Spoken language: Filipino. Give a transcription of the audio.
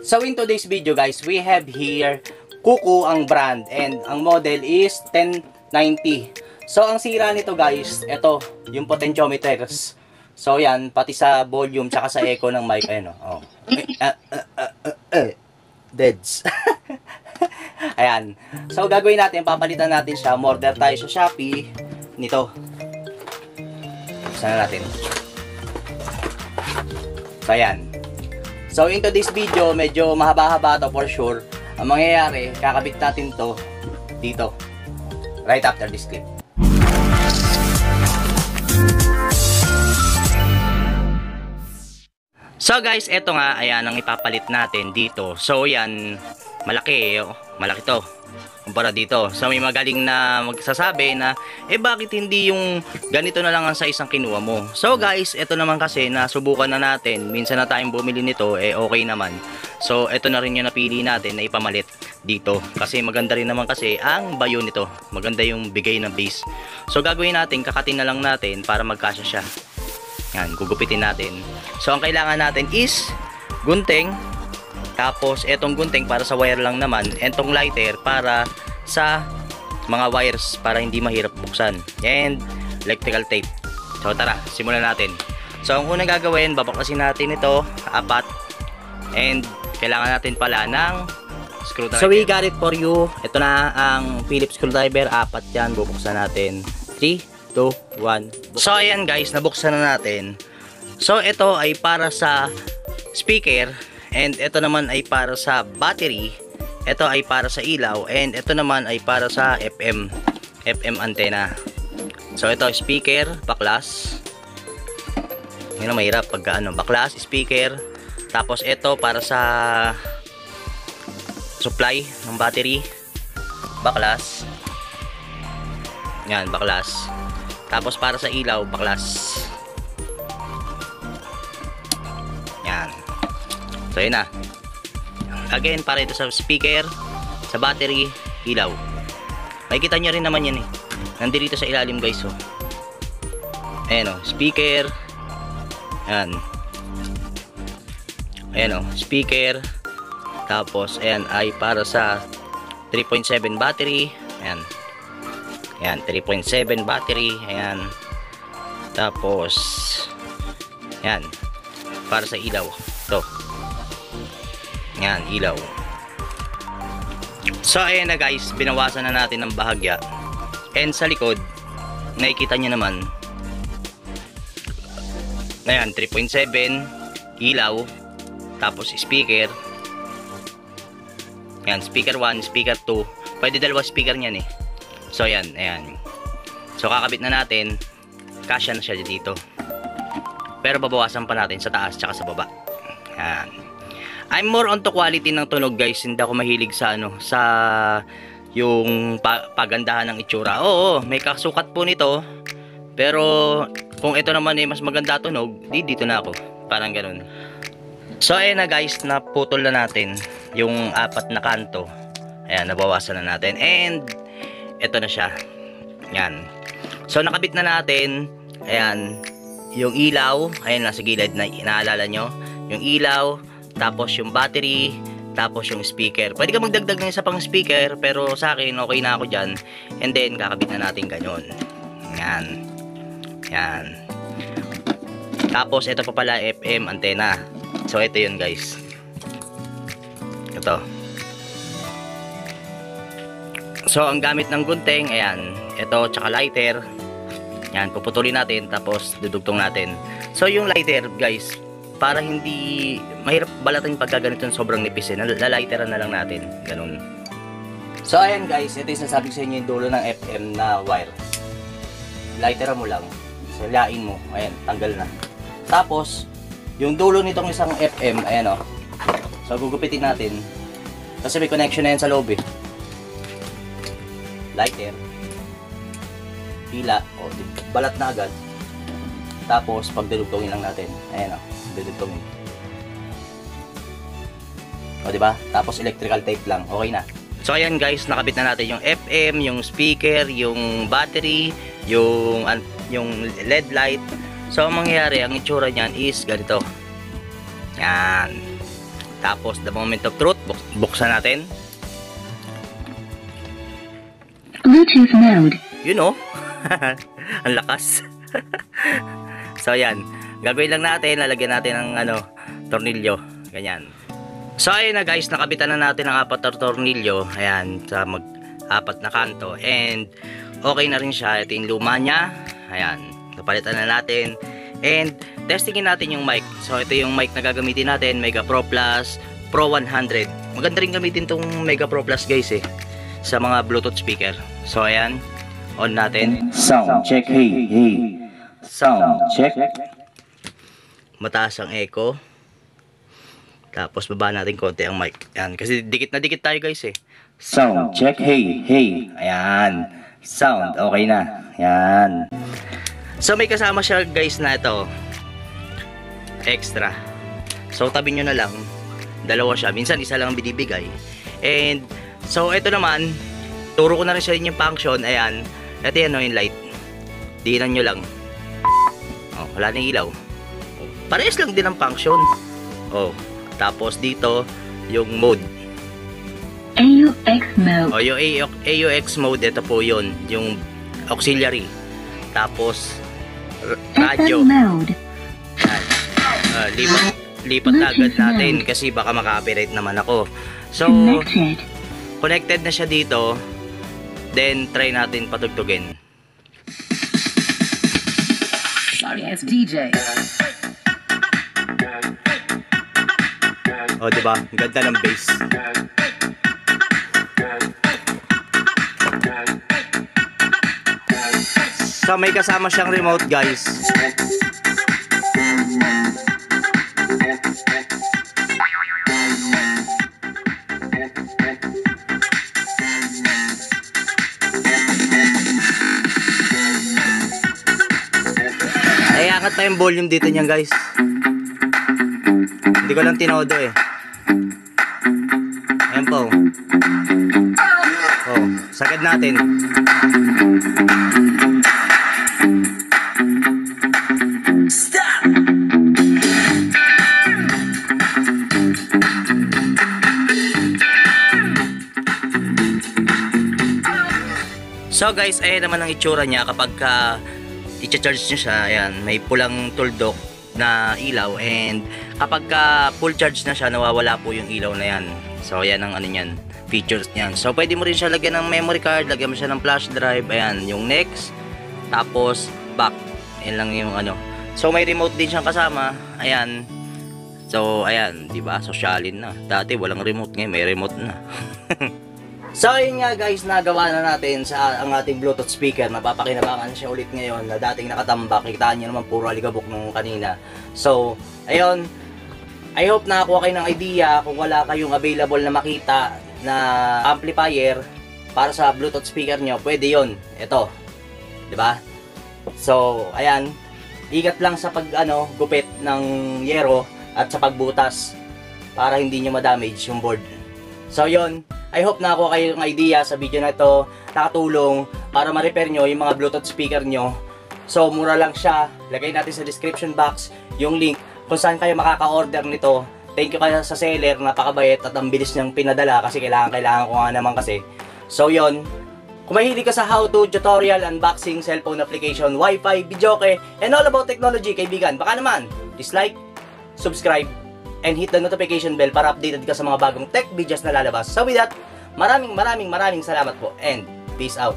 So in today's video guys, we have here Kuku ang brand and ang model is 1090. So ang sira nito guys, ito yung potentiometers. So yan, pati sa volume tsaka sa echo ng mic, ayun oh. Deads. Ayan. So gagawin natin, papalitan natin siya. Order tayo sa Shopee nito. Buksan na natin. So ayan. So in today's video, medyo mahaba-haba to for sure. Ang mangyayari, kakabit natin to dito. Right after this clip. So guys, eto nga, ayan ang ipapalit natin dito. So yan, malaki malaki to kumpara dito. So may magaling na magsasabi na bakit hindi yung ganito na lang ang size ang kinuha mo. So guys, eto naman kasi nasubukan na natin, minsan na tayong bumili nito, okay naman. So eto na rin yung napili natin na ipamalit dito kasi maganda rin naman kasi ang bayo nito, maganda yung bigay ng base. So gagawin natin, kakatin na lang natin para magkasya siya. Yan, gugupitin natin. So ang kailangan natin is gunting. Tapos etong gunting para sa wire lang naman, etong lighter para sa mga wires para hindi mahirap buksan, and electrical tape. So tara, simulan natin. So ang unang gagawin, babaklasin natin ito, 4, and kailangan natin pala ng screwdriver. So we got it for you. Ito na ang Phillips screwdriver, 4 yan, bubuksan natin. 3, 2, 1. So ayan guys, nabuksan na natin. So ito ay para sa speaker, and ito naman ay para sa battery, ito ay para sa ilaw, and ito naman ay para sa FM antenna. So ito speaker, baklas. Yun ang mahirap pag baklas, speaker. Tapos ito para sa supply ng battery, baklas. Yan, baklas. Tapos para sa ilaw, baklas. Yan. So yun na. Again, para ito sa speaker, sa battery, ilaw. Makikita nyo rin naman yan eh. Nandito sa ilalim guys oh. Ayan oh, speaker. Ayan. Ayan oh, speaker. Tapos ayan ay para sa 3.7 battery. Ayan. Ayan, 3.7 battery. Ayan. Tapos ayan, para sa ilaw. Ito. Yan, ilaw. So ayan na guys, binawasan na natin ng bahagya. And sa likod, nakikita nyo naman, ayan, 3.7 ilaw. Tapos speaker. Yan, speaker 1, speaker 2. Pwede dalawa speaker nyan eh. So ayan, ayan. So kakabit na natin, kasya na siya dito. Pero babawasan pa natin sa taas tsaka sa baba. Yan. I'm more on to quality ng tunog guys. Hindi ako mahilig sa sa yung pagandahan ng itsura. Oo, may kasukat po nito. Pero kung ito naman mas maganda tunog, dito na ako. Parang ganun. So ayan na guys, naputol na natin yung 4 na kanto. Ayan, nabawasan na natin. And ito na siya. Yan. So nakabit na natin. Ayan, yung ilaw. Ayan, nasa gilid na naalala nyo. Yung ilaw. Tapos yung battery, tapos yung speaker. Pwede ka magdagdag ng isa pang speaker, pero sa akin okay na ako dyan. And then kakabit na natin ganyan. Yan. Yan. Tapos ito pa pala FM antenna. So ito yun guys. Ito. So ang gamit ng gunting, ayan, ito tsaka lighter. Yan, puputulin natin tapos dudugtong natin. So yung lighter guys, para hindi mahirap balatan pagka ganito sobrang nipis eh, laliteran na lang natin, ganun. So ayan guys, ito yung sasabi sa inyo yung dulo ng FM na wire. Lighteran mo lang, salain mo, ayan, tanggal na. Tapos yung dulo nitong isang FM, ayan o. So gugupitin natin kasi may connection na yan sa loob eh. Lighter, pila, o balat na agad. Tapos pagdudugtongin lang natin, ayan o, dudugtongin. O diba? Tapos electrical tape lang, okay na. So ayan guys, nakabit na natin yung FM, yung speaker, yung battery, yung LED light. So ang mangyayari, ang itsura niyan is ganito. Yan. Tapos the moment of truth, buksan natin. Bluetooth mode. You know, ang lakas. So ayan, gagawin lang natin, lalagyan natin ng tornilyo, ganyan. So ayun na guys, nakabitan na natin ang 4 na tornilyo, ayan, sa mag-4 na kanto, and okay na rin siya. Ito yung luma niya, ayan, napalitan na natin, and testingin natin yung mic. So ito yung mic na gagamitin natin, Mega Pro Plus Pro 100. Maganda rin gamitin tong Mega Pro Plus guys sa mga Bluetooth speaker. So ayan, on natin. Sound check, hey. Sound check. Mataas ang echo. Tapos baba natin konti ang mic. Ayan, kasi dikit na dikit tayo guys Sound check, hey. Ayan. Sound, okay na. Ayan. So may kasama siya guys na ito. Extra. So tabi nyo na lang. Dalawa siya. Minsan isa lang ang binibigay. And so ito naman, turo ko na rin sa inyo yung function. Ayan. Ito yan yung light. Diinan nyo lang. Oh, wala nang ilaw. Parehas lang din ang function. Oh. Tapos dito, yung mode. AUX mode. O, yung AUX mode, ito po yun. Yung auxiliary. Tapos, radio. FM mode. Lipat na agad natin kasi baka maka-copyright naman ako. So, connected na siya dito. Then, try natin patugtugin. Sorry, it's DJ. O, diba? Ganda ng bass. So, may kasama siyang remote, guys. Ay, angat pa yung volume dito niyan, guys. Hindi ko lang tinodo Ayan po. Oh, sagad natin. Stop! So guys, ayan naman ang itsura niya kapag i-charge nyo siya. Ayan, may pulang tuldok na ilaw, and kapag full charge na siya, nawawala po yung ilaw na yan. So ayan ang niyan, features niyan. So pwede mo rin siya lagyan ng memory card, lagyan mo siya ng flash drive. Ayan, yung next, tapos back. Ayan lang yung So may remote din siyang kasama. Ayan. So ayan, 'di ba? Sosyalin na. Dati walang remote, ngayon may remote na. So ayun nga guys, nagawa na natin sa ang ating Bluetooth speaker. Napapakinabangan siya ulit ngayon na dating nakatambak. Kitaan nyo naman puro aligabok nung kanina. So ayun, I hope nakakuha kayo ng idea. Kung wala kayong available na makita na amplifier para sa Bluetooth speaker nyo, pwede yon. Ito, diba? So ayan, ingat lang sa gupit ng yero at sa pagbutas para hindi nyo ma-damage yung board. So yun, I hope nakakuha kayo ng idea sa video na ito, nakatulong para ma-repair nyo yung mga Bluetooth speaker nyo. So mura lang siya, lagay natin sa description box yung link kung saan kayo makaka-order nito. Thank you kaya sa seller, napakabait at ang bilis niyang pinadala kasi kailangan ko nga naman kasi. So yun, kung mahilig ka sa how-to, tutorial, unboxing, cellphone application, wifi, videoke, and all about technology, kaibigan, baka naman, dislike, subscribe, and hit the notification bell para updated ka sa mga bagong tech videos na lalabas. So with that, maraming salamat po and peace out.